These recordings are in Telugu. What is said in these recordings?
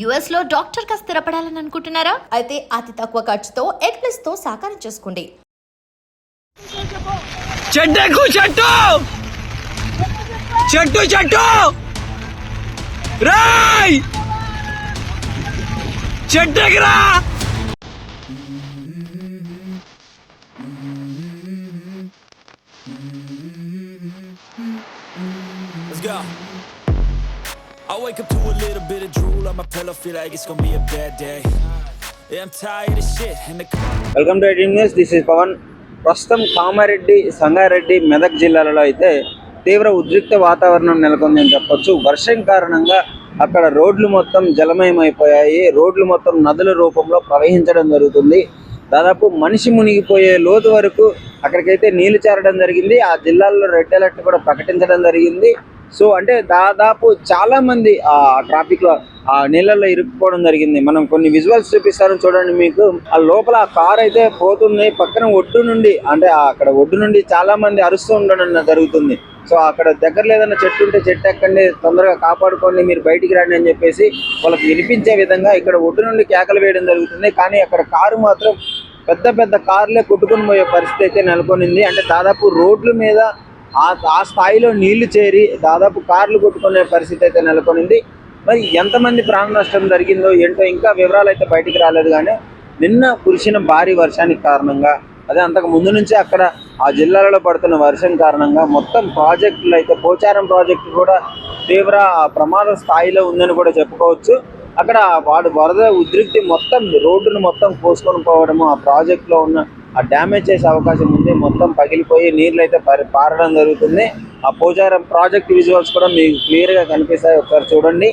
యుఎస్ లో డాక్టర్ గా స్థిరపడాలని అనుకుంటున్నారా? అయితే అతి తక్కువ ఖర్చుతో ఎగ్ప్లస్ తో సాకారం చేసుకోండి. చెట్టు చెట్టు చెట్టు Roy చెట్టుకిరా. Let's go. I wake up to a little bit of drool on my pillow, feel like it's gonna be a bad day. Yeah, I'm tired of shit and the welcome to eighteen news. This is Pawan. ప్రస్తుతం కామారెడ్డి, సంగారెడ్డి, మెదక్ జిల్లాలలో అయితే తీవ్ర ఉద్రిక్త వాతావరణం నెలకొందని చెప్పొచ్చు. వర్షం కారణంగా అక్కడ రోడ్లు మొత్తం జలమయమైపోయాయి. రోడ్లు మొత్తం నదుల రూపంలో ప్రవహించడం జరుగుతుంది. దాదాపు మనిషి మునిగిపోయే లోతు వరకు అక్కడికైతే నీళ్లు చేరడం జరిగింది. ఆ జిల్లాల్లో రెడ్ అలర్ట్ కూడా ప్రకటించడం జరిగింది. సో అంటే దాదాపు చాలా మంది ఆ ట్రాఫిక్ లో ఆ నీళ్ళల్లో ఇరుక్కుపోవడం జరిగింది. మనం కొన్ని విజువల్స్ చూపిస్తాను చూడండి మీకు. ఆ లోపల ఆ కార్ అయితే పోతుంది. పక్కన ఒడ్డు నుండి అంటే అక్కడ ఒడ్డు నుండి చాలా మంది అరుస్తూ ఉండడం జరుగుతుంది. సో అక్కడ దగ్గరలో ఏదైనా చెట్టు ఉంటే చెట్టు ఎక్కండి, తొందరగా కాపాడుకోండి, మీరు బయటికి రండి అని చెప్పేసి వాళ్ళకి వినిపించే విధంగా ఇక్కడ ఒడ్డు నుండి కేకలు వేయడం జరుగుతుంది. కానీ అక్కడ కారు మాత్రం పెద్ద పెద్ద కార్లే కొట్టుకుని పోయే పరిస్థితి అయితే నెలకొనింది. అంటే దాదాపు రోడ్ల మీద ఆ స్థాయిలో నీళ్లు చేరి దాదాపు కార్లు కొట్టుకునే పరిస్థితి అయితే నెలకొనింది. మరి ఎంతమంది ప్రాణ నష్టం జరిగిందో ఏంటో ఇంకా వివరాలు అయితే బయటికి రాలేదు. కానీ నిన్న కురిసిన భారీ వర్షానికి కారణంగా, అదే అంతకు ముందు నుంచి అక్కడ ఆ జిల్లాలలో పడుతున్న వర్షం కారణంగా మొత్తం ప్రాజెక్టులు అయితే పోచారం ప్రాజెక్టు కూడా తీవ్ర ప్రమాద స్థాయిలో ఉందని కూడా చెప్పుకోవచ్చు. అక్కడ వరద ఉధృతి మొత్తం రోడ్డును మొత్తం కోసుకొని పోవడము, ఆ ప్రాజెక్టులో ఉన్న ఆ డ్యామేజ్ చేసే అవకాశం ఉంది. మొత్తం పగిలిపోయి నీళ్ళు అయితే పారడం జరుగుతుంది. ఆ పోచారం ప్రాజెక్ట్ విజువల్స్ కూడా మీకు క్లియర్గా కనిపిస్తాయి, ఒకసారి చూడండి.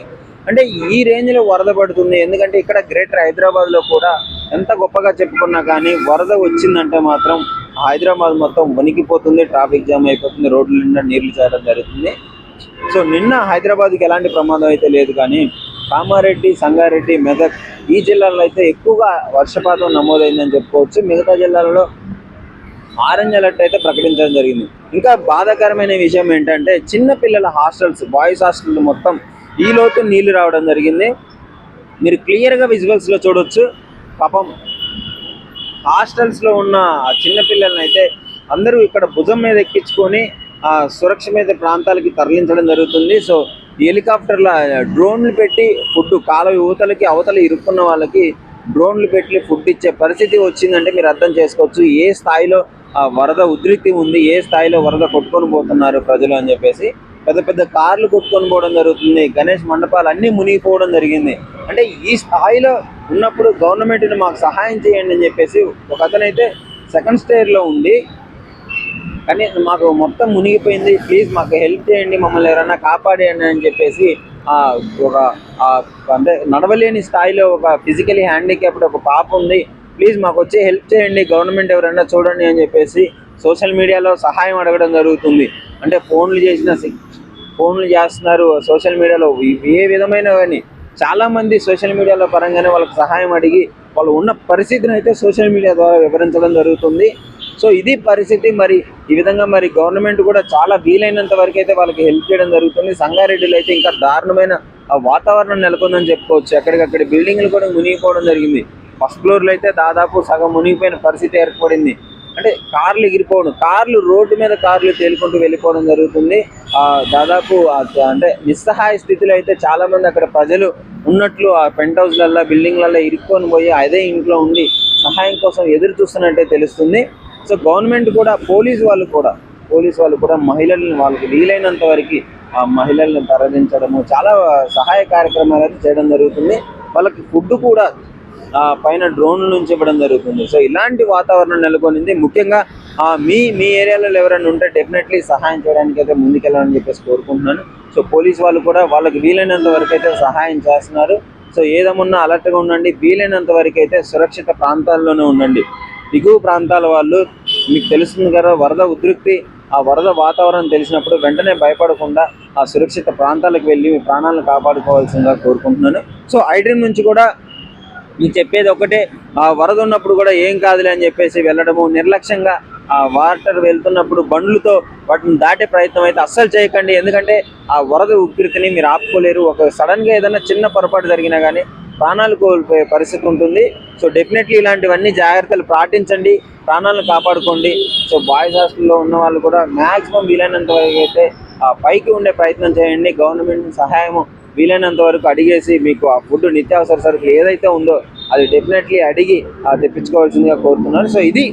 అంటే ఈ రేంజ్లో వరద పడుతుంది. ఎందుకంటే ఇక్కడ గ్రేటర్ హైదరాబాద్లో కూడా ఎంత గొప్పగా చెప్పుకున్నా కానీ వరద వచ్చిందంటే మాత్రం హైదరాబాద్ మొత్తం వణికిపోతుంది, ట్రాఫిక్ జామ్ అయిపోతుంది, రోడ్ల నిండా నీళ్లు చేరడం జరుగుతుంది. సో నిన్న హైదరాబాద్కి ఎలాంటి ప్రమాదం అయితే లేదు. కానీ కామారెడ్డి, సంగారెడ్డి, మెదక్ ఈ జిల్లాల్లో అయితే ఎక్కువగా వర్షపాతం నమోదైందని చెప్పుకోవచ్చు. మిగతా జిల్లాలలో ఆరెంజ్ అలర్ట్ అయితే ప్రకటించడం జరిగింది. ఇంకా బాధాకరమైన విషయం ఏంటంటే చిన్నపిల్లల హాస్టల్స్, బాయ్స్ హాస్టల్ మొత్తం ఈ లోతు నీళ్లు రావడం జరిగింది. మీరు క్లియర్గా విజువల్స్లో చూడొచ్చు. పాపం హాస్టల్స్లో ఉన్న చిన్నపిల్లలని అయితే అందరూ ఇక్కడ భుజం మీద ఎక్కించుకొని సురక్షిత ప్రాంతాలకి తరలించడం జరుగుతుంది. సో హెలికాప్టర్ల డ్రోన్లు పెట్టి ఫుడ్ కాలువ యువతలకి అవతల ఇరుక్కున్న వాళ్ళకి డ్రోన్లు పెట్టి ఫుడ్ ఇచ్చే పరిస్థితి వచ్చిందంటే మీరు అర్థం చేసుకోవచ్చు ఏ స్థాయిలో వరద ఉధృతి ఉంది, ఏ స్థాయిలో వరద కొట్టుకొని పోతున్నారు ప్రజలు అని చెప్పేసి. పెద్ద పెద్ద కార్లు కొట్టుకొని పోవడం జరుగుతుంది. గణేష్ మండపాలు అన్నీ మునిగిపోవడం జరిగింది. అంటే ఈ స్థాయిలో ఉన్నప్పుడు గవర్నమెంట్ని మాకు సహాయం చేయండి అని చెప్పేసి ఒక అతనైతే సెకండ్ స్టేర్లో ఉండి, కానీ మాకు మొత్తం మునిగిపోయింది, ప్లీజ్ మాకు హెల్ప్ చేయండి, మమ్మల్ని ఎవరైనా కాపాడేయండి అని చెప్పేసి ఒక అంటే నడవలేని స్థాయిలో ఒక ఫిజికలీ హ్యాండిక్యాప్డ్ ఒక పాప ఉంది, ప్లీజ్ మాకు వచ్చి హెల్ప్ చేయండి, గవర్నమెంట్ ఎవరైనా చూడండి అని చెప్పేసి సోషల్ మీడియాలో సహాయం అడగడం జరుగుతుంది. అంటే ఫోన్లు చేస్తున్నారు సోషల్ మీడియాలో. ఏ విధమైన కానీ చాలామంది సోషల్ మీడియాలో పరంగానే వాళ్ళకి సహాయం అడిగి వాళ్ళు ఉన్న పరిస్థితిని అయితే సోషల్ మీడియా ద్వారా వివరించడం జరుగుతుంది. సో ఇది పరిస్థితి. మరి ఈ విధంగా మరి గవర్నమెంట్ కూడా చాలా వీలైనంత వరకు అయితే వాళ్ళకి హెల్ప్ చేయడం జరుగుతుంది. సంగారెడ్డిలో అయితే ఇంకా దారుణమైన వాతావరణం నెలకొందని చెప్పుకోవచ్చు. ఎక్కడికక్కడ బిల్డింగ్లు కూడా మునిగిపోవడం జరిగింది. ఫస్ట్ ఫ్లోర్లో అయితే దాదాపు సగం మునిగిపోయిన పరిస్థితి ఏర్పడింది. అంటే కార్లు ఎగిరిపోవడం, కార్లు రోడ్డు మీద కార్లు తేలుకుంటూ వెళ్ళిపోవడం జరుగుతుంది. దాదాపు అంటే నిస్సహాయ స్థితిలో అయితే చాలామంది అక్కడ ప్రజలు ఉన్నట్లు ఆ పెంట్ హౌస్లల్లో, బిల్డింగ్లలో ఇరుక్కొని పోయి అదే ఇంట్లో ఉండి సహాయం కోసం ఎదురు చూస్తున్నట్టే తెలుస్తుంది. సో గవర్నమెంట్ కూడా, పోలీసు వాళ్ళు కూడా మహిళలను వాళ్ళకి వీలైనంత వరకు ఆ మహిళలను తరలించడము, చాలా సహాయ కార్యక్రమాలు అయితే చేయడం జరుగుతుంది. వాళ్ళకి ఫుడ్ కూడా పైన డ్రోన్ల నుంచి ఇవ్వడం జరుగుతుంది. సో ఇలాంటి వాతావరణం నెలకొనింది. ముఖ్యంగా మీ ఏరియాలో ఎవరైనా ఉంటే డెఫినెట్లీ సహాయం చేయడానికి అయితే ముందుకెళ్ళాలని చెప్పేసి కోరుకుంటున్నాను. సో పోలీసు వాళ్ళు కూడా వాళ్ళకి వీలైనంత వరకు అయితే సహాయం చేస్తున్నారు. సో ఏదేమన్నా అలర్ట్గా ఉండండి, వీలైనంత వరకు అయితే సురక్షిత ప్రాంతాల్లోనే ఉండండి. దిగువ ప్రాంతాల వాళ్ళు మీకు తెలుస్తుంది కదా వరద ఉధృతి, ఆ వరద వాతావరణం తెలిసినప్పుడు వెంటనే భయపడకుండా ఆ సురక్షిత ప్రాంతాలకు వెళ్ళి మీ ప్రాణాలను కాపాడుకోవాల్సిందిగా కోరుకుంటున్నాను. సో ఐడ్రీమ్ నుంచి కూడా మీకు చెప్పేది ఒకటే, వరద ఉన్నప్పుడు కూడా ఏం కాదులే అని చెప్పేసి వెళ్ళడము, నిర్లక్ష్యంగా ఆ వాటర్ వెళ్తున్నప్పుడు బండ్లతో వాటిని దాటే ప్రయత్నం అయితే అస్సలు చేయకండి. ఎందుకంటే ఆ వరద ఉధృతిని మీరు ఆపుకోలేరు. ఒక సడన్ గా ఏదైనా చిన్న పొరపాటు జరిగినా కానీ ప్రాణాలు కోల్పోయే పరిస్థితి ఉంటుంది. సో డెఫినెట్లీ ఇలాంటివన్నీ జాగ్రత్తలు పాటించండి, ప్రాణాలను కాపాడుకోండి. సో బాయ్స్ హాస్టల్లో ఉన్న వాళ్ళు కూడా మాక్సిమం వీలైనంత వరకు అయితే పైకి ఉండే ప్రయత్నం చేయండి. గవర్నమెంట్ సహాయం వీలైనంత వరకు అడిగేసి మీకు ఆ ఫుడ్, నిత్యావసర సరుకులు ఏదైతే ఉందో అది డెఫినెట్లీ అడిగి తెప్పించుకోవాల్సిందిగా కోరుతున్నాను. సో ఇది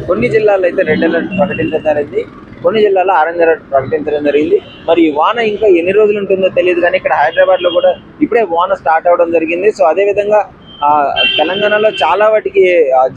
కొన్ని జిల్లాల్లో అయితే రెడ్ అలర్ట్ ప్రకటించడం జరిగింది, కొన్ని జిల్లాల్లో ఆరెంజ్ అలర్ట్ ప్రకటించడం జరిగింది. మరి ఈ వాన ఇంకా ఎన్ని రోజులు ఉంటుందో తెలియదు, కానీ ఇక్కడ హైదరాబాద్లో కూడా ఇప్పుడే వాన స్టార్ట్ అవ్వడం జరిగింది. సో అదేవిధంగా తెలంగాణలో చాలా వాటికి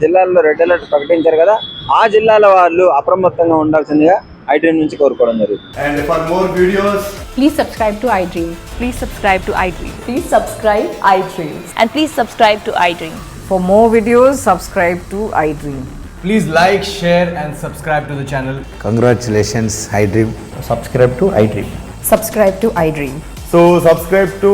జిల్లాల్లో రెడ్ అలర్ట్ ప్రకటించారు కదా, ఆ జిల్లాల వాళ్ళు అప్రమత్తంగా ఉండాల్సిందిగా iDream నుంచి కోరుకోవడం జరుగుతుంది. And for more videos, Please subscribe to iDream. Please subscribe to iDream. Please subscribe iDream. And please subscribe to iDream. For more videos, subscribe to iDream. please like, share and subscribe to the channel. Congratulations, iDream. Subscribe to iDream. Subscribe to iDream. So subscribe to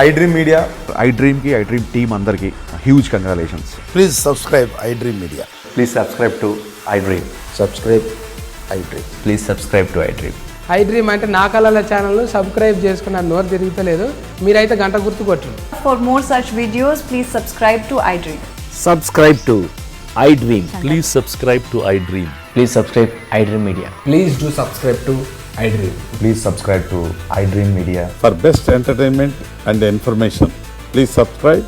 iDream Media. iDream की iDream team अंदर की huge congratulations. Please subscribe iDream Media. Please subscribe to iDream. Subscribe iDream. Please subscribe to iDream. iDream అంటే నా కళల ఛానల్ను సబ్స్క్రైబ్ చేసుకున్న నోరు తిరుగుతలేదు, మీరైతే గంట గుర్తు కొట్టండి. For more such videos, please subscribe to iDream. Subscribe to iDream. Please subscribe to iDream. Please subscribe iDream Media. Please do subscribe to iDream. Please subscribe to iDream Media. For best entertainment and information, please subscribe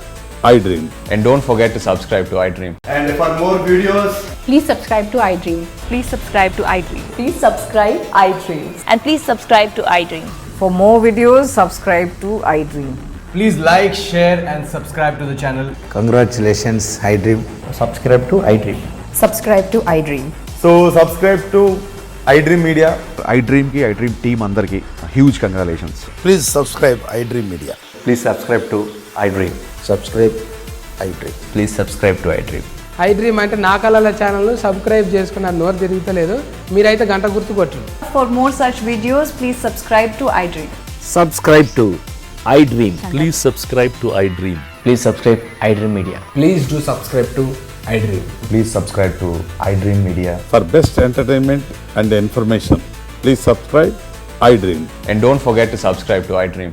iDream. And don't forget to subscribe to iDream. And for more videos, Please subscribe to iDream. Please subscribe to iDream. Please subscribe iDream. And please subscribe to iDream. For more videos, subscribe to iDream. please like, share and subscribe to the channel. Congratulations, iDream. Subscribe to iDream. Subscribe to iDream. So subscribe to iDream Media. iDream की iDream team अंदर की huge congratulations. Please subscribe iDream Media. Please subscribe to iDream. Subscribe iDream. Please subscribe to iDream. iDream అంటే నా కళల ఛానల్ను సబ్స్క్రైబ్ చేసుకున్న నోరు తిరుగుతలేదు, మీరైతే గంట గుర్తు కొట్టండి. For more such videos, please subscribe to iDream. Subscribe to iDream. Please subscribe to iDream. Please subscribe iDream Media. Please do subscribe to iDream. Please subscribe to iDream Media. For best entertainment and information, please subscribe iDream. And don't forget to subscribe to iDream.